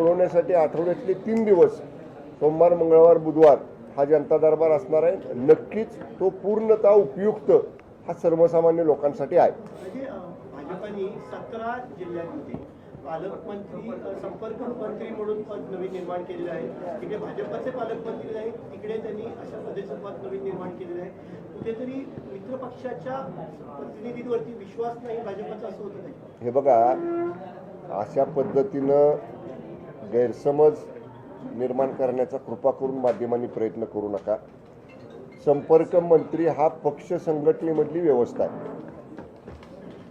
सोडवण्यासाठी आठवड्यातले 3 दिवस सोमवार, मंगळवार, बुधवार हा जनता दरबार असणार आहे। नक्कीच तो पूर्णतः उपयुक्त हा सर्वसामान्य लोकांसाठी आहे। भाजपने 17 जिल्ह्यांमध्ये पालकमंत्री संपर्क मंत्री म्हणून पद नवीन निर्माण केलेलं आहे। तिकडे भाजपचे पालकमंत्री आहेत, तिकडे त्यांनी अशा पदाचं पद नवीन निर्माण केलेलं आहे। कुठेतरी मित्र पक्षाच्या प्रतिनिधींवरती विश्वास नाही भाजपचा, असं होत नाही। हे बघा, अशा पद्धतीनं गैरसमज निर्माण करण्याचा कृपा करून माध्यमांनी प्रयत्न करू नका। संपर्क मंत्री हा पक्ष संघटनेमधली व्यवस्था आहे।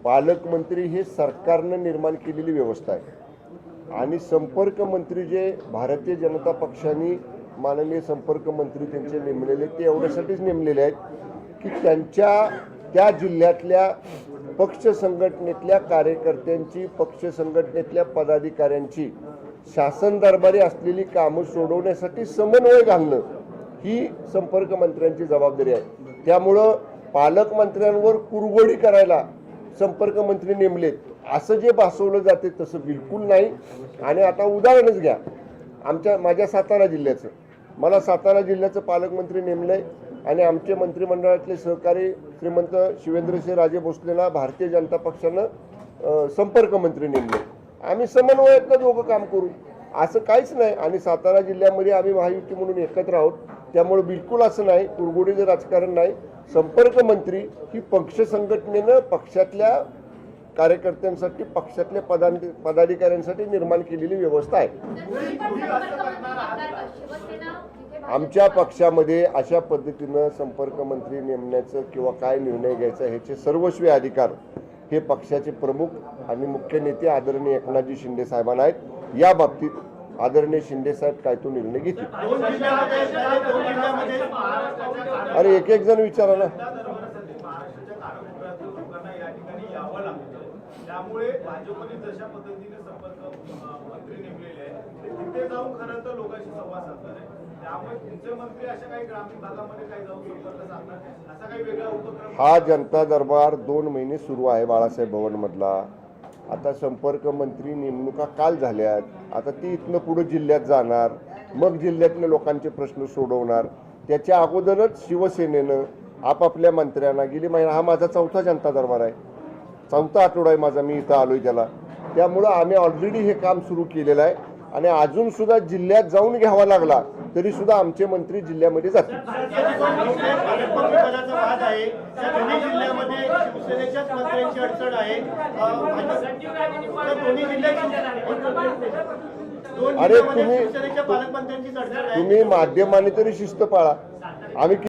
पालकमंत्री हे सरकारनं निर्माण केलेली व्यवस्था आहे आणि संपर्क मंत्री जे भारतीय जनता पक्षाने माननीय संपर्क मंत्री त्यांचे नेमलेले ते एवढ्यासाठीच नेमलेले आहेत की त्यांच्या त्या जिल्ह्यातल्या पक्ष संघटनेतल्या कार्यकर्त्यांची, पक्ष संघटनेतल्या पदाधिकाऱ्यांची शासन दरबारी असलेली कामं सोडवण्यासाठी समन्वय घालणं ही संपर्क मंत्र्यांची जबाबदारी आहे। त्यामुळं पालकमंत्र्यांवर कुरघोडी करायला संपर्क मंत्री नेमलेत असं जे भासवलं जाते तसं बिलकुल नाही। आणि आता उदाहरणच घ्या, माझ्या सातारा जिल्ह्याचं, मला सातारा जिल्ह्याचं पालकमंत्री नेमलंय आणि आमचे मंत्रिमंडळातले सहकारी श्रीमंत शिवेंद्रसिंहराजे भोसलेला भारतीय जनता पक्षानं संपर्क मंत्री नेमले। आम्ही समन्वयातनं दोघं काम करू, असं काहीच नाही। आणि सातारा जिल्ह्यामध्ये आम्ही महायुती म्हणून एकत्र आहोत, त्यामुळे बिलकुल असं नाही, कुरघोडीचं राजकारण नाही। संपर्क मंत्री ही पक्ष संघटनेनं पक्षातल्या कार्यकर्त्यांसाठी, पक्षातल्या पदाधिकाऱ्यांसाठी निर्माण केलेली व्यवस्था आहे। आमच्या पक्षामध्ये अशा पद्धतीनं संपर्क मंत्री नेमण्याचं किंवा काय निर्णय घ्यायचा ह्याचे सर्वस्वी अधिकार हे पक्षाचे प्रमुख आणि मुख्य नेते आदरणीय एकनाथजी शिंदे साहेबांना आहेत। या बाबतीत आदरणीय शिंदे साहेब काय तो निर्णय घेतील। अरे एक एक जण विचारा ना। त्यामुळे भाजपने जशा पद्धतीने संपर्क मंत्री नेमलेले आहे तिथे जाऊन खरं तर लोकांशी संवाद साधणार आहे। त्यामुळे तुमचे मंत्री अशा काही ग्रामीण भागामध्ये काही जाऊन संपर्क साधणार, असा काही वेगळा उपक्रम? हा जनता दरबार 2 महिने सुरू आहे बाळासाहेब भवन मधला। आता संपर्क मंत्री नेमणुका काल झाल्यात, आता ती इथनं पुढे जिल्ह्यात जाणार, मग जिल्ह्यातल्या लोकांचे प्रश्न सोडवणार। त्याच्या अगोदरच शिवसेनेनं आपापल्या मंत्र्यांना गेली महिना, हा माझा 4था जनता दरबार आहे, 4था आठवडा आहे माझा, मी इथं आलोय त्याला। त्यामुळं आम्ही ऑलरेडी हे काम सुरू केलेलं आहे आणि अजून सुद्धा जिल्ह्यात जाऊन घ्यावा लागला तरी सुद्धा आमचे मंत्री जिल्ह्यामध्ये जातील। अरे तुम्ही माध्यमांनी तरी शिस्त पाळा। आम्ही